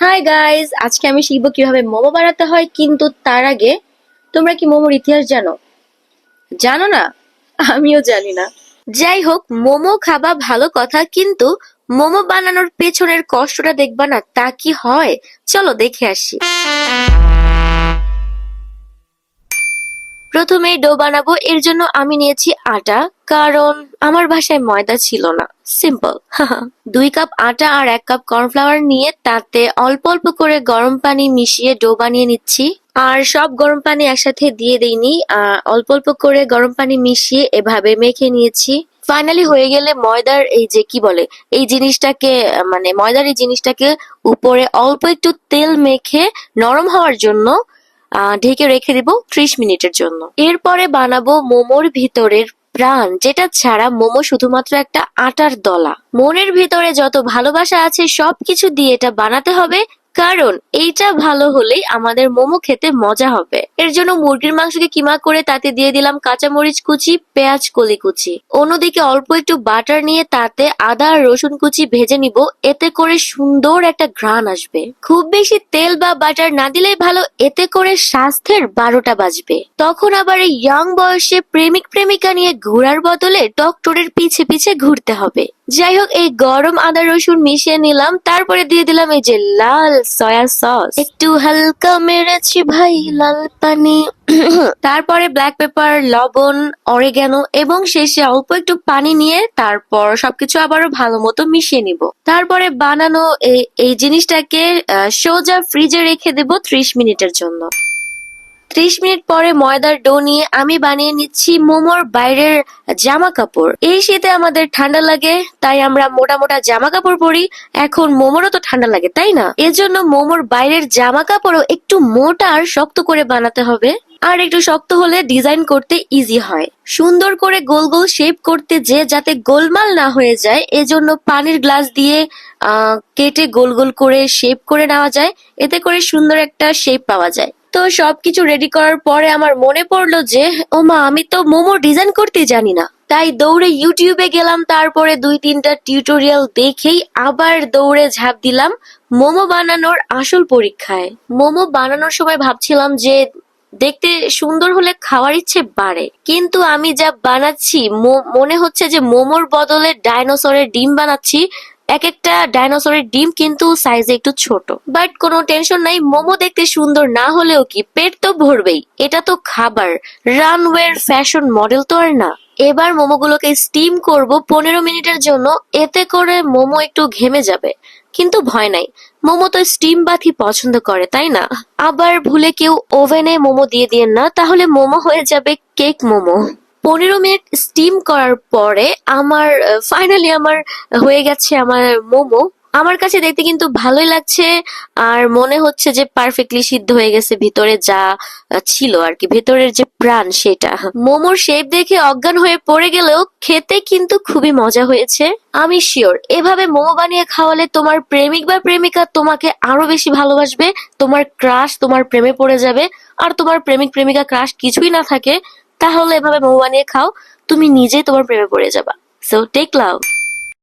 Hi guys, আজকে আমি শিখবো কিভাবে মোমো বানাতে হয়। কিন্তু তার আগে তোমরা কি মোমোর ইতিহাস জানো? জানো না? আমিও জানি না। যাই হোক, মোমো খাবা ভালো কথা, কিন্তু মোমো বানানোর পেছনের কষ্টটা দেখবা না, তা কি হয়? চলো দেখে আসি। প্রথমে ডো বানাবো, এর জন্য আমি নিয়েছি আটা, কারণ আমার বাসায় ময়দা ছিল না। সিম্পল। 2 কাপ আটা আর 1 কাপ কর্নফ্লাওয়ার নিয়ে তাতে অল্প অল্প করে গরম পানি মিশিয়ে ডো বানিয়ে নিচ্ছি। আর সব গরম পানি একসাথে দিয়ে দিইনি, অল্প অল্প করে গরম পানি মিশিয়ে এভাবে মেখে নিয়েছি। ফাইনালি হয়ে গেলে ময়দার এই যে কি বলে এই জিনিসটাকে, মানে ময়দার এই জিনিসটাকে উপরে অল্প একটু তেল মেখে নরম হওয়ার জন্য ঢেকে রেখে দিব 30 মিনিটের জন্য। এরপরে বানাবো মোমোর ভিতরের প্রাণ, যেটা ছাড়া মোমো শুধুমাত্র একটা আটার দলা। মনের ভিতরে যত ভালোবাসা আছে সবকিছু দিয়ে এটা বানাতে হবে, কারণ এইটা ভালো হলেই আমাদের মোমো খেতে মজা হবে। এর জন্য মুরগির মাংসকে কিমা করে তাতে দিয়ে দিলাম কাঁচামরিচ কুচি, পেঁয়াজ কলি কুচি। অন্যদিকে অল্প একটু বাটার নিয়ে তাতে আদা আর রসুন কুচি ভেজে নিব, এতে করে সুন্দর একটা ঘ্রাণ আসবে। খুব বেশি তেল বা বাটার না দিলেই ভালো, এতে করে স্বাস্থ্যের 12টা বাজবে। তখন আবার এই ইয়াং বয়সে প্রেমিক প্রেমিকা নিয়ে ঘোরার বদলে ডক্টরের পিছে পিছে ঘুরতে হবে। যাই হোক, এই গরম আদা রসুন মিশিয়ে নিলাম, তারপরে দিয়ে দিলাম এই যে লাল সয়া সস, একটু হালকা মেরেছি ভাই লাল পানি। তারপরে ব্ল্যাক পেপার, লবণ, অরিগ্যানো এবং শেষে অল্প একটু পানি নিয়ে তারপর সবকিছু আবারও ভালো মতো মিশিয়ে নিব। তারপরে বানানো এই জিনিসটাকে সোজা ফ্রিজে রেখে দেব 30 মিনিটের জন্য। 30 মিনিট পরে ময়দার ডো নিয়ে আমি বানিয়ে নিচ্ছি মোমোর বাইরের জামা কাপড়। এই শীতে আমাদের ঠান্ডা লাগে, তাই আমরা মোটা মোটা জামা কাপড় পরি। এখন মোমোরও তো ঠান্ডা লাগে, তাই না? এজন্য মোমোর বাইরের জামা কাপড়ও একটু মোটা আর শক্ত করে বানাতে হবে। আর একটু শক্ত হলে ডিজাইন করতে ইজি হয়। সুন্দর করে গোল গোল শেপ করতে যে যাতে গোলমাল না হয়ে যায়, এজন্য পানির গ্লাস দিয়ে কেটে গোল গোল করে শেপ করে নেওয়া যায়, এতে করে সুন্দর একটা শেপ পাওয়া যায়। তো সবকিছু রেডি করার পরে আমার মনে পড়লো যে ওমা, আমি তো মোমো ডিজাইন করতে জানি না। তাই দৌড়ে ইউটিউবে গেলাম, তারপরে 2-3টা টিউটোরিয়াল দেখেই আবার দৌড়ে ঝাঁপ দিলাম মোমো বানানোর আসল পরীক্ষায়। মোমো বানানোর সময় ভাবছিলাম যে দেখতে সুন্দর হলে খাওয়ার ইচ্ছে বাড়ে, কিন্তু আমি যা বানাচ্ছি মনে হচ্ছে যে মোমোর বদলে ডাইনোসরের ডিম বানাচ্ছি। এক একটা ডাইনোসরের ডিম কিন্তু সাইজে একটু ছোট। বাট কোনো টেনশন নাই, মোমো দেখতে সুন্দর না হলেও কি, পেট তো ভরবেই। এটা তো খাবার, রানওয়ের ফ্যাশন মডেল তো আর না। এবার মোমোগুলোকে স্টিম করব 15 মিনিটের জন্য, এতে করে মোমো একটু ঘেমে যাবে। কিন্তু ভয় নাই, মোমো তো স্টিম বাথই পছন্দ করে, তাই না? আবার ভুলে কেউ ওভেনে মোমো দিয়ে দিয়েন না, তাহলে মোমো হয়ে যাবে কেক মোমো। 15 মিনিট স্টিম করার পরে ফাইনালি আমার হয়ে গেছে আমার মোমো। আমার কাছে দেখতে কিন্তু ভালোই লাগছে, আর মনে হচ্ছে যে পারফেক্টলি সিদ্ধ হয়ে গেছে। ভিতরে যা ছিল আর কি, ভেতরের যে প্রাণ সেটা। মোমোর শেপ দেখে অজ্ঞান হয়ে পড়ে গেলেও খেতে কিন্তু খুবই মজা হয়েছে। আমি শিওর এভাবে মোমো বানিয়ে খাওয়ালে তোমার প্রেমিক বা প্রেমিকা তোমাকে আরো বেশি ভালোবাসবে। তোমার ক্রাশ তোমার প্রেমে পড়ে যাবে। আর তোমার প্রেমিক প্রেমিকা ক্রাশ কিছুই না থাকে, তাহলে এভাবে মোমো বানিয়ে খাও, তুমি নিজেই তোমার প্রেমে পড়ে যাবা। সো টেক লাভ।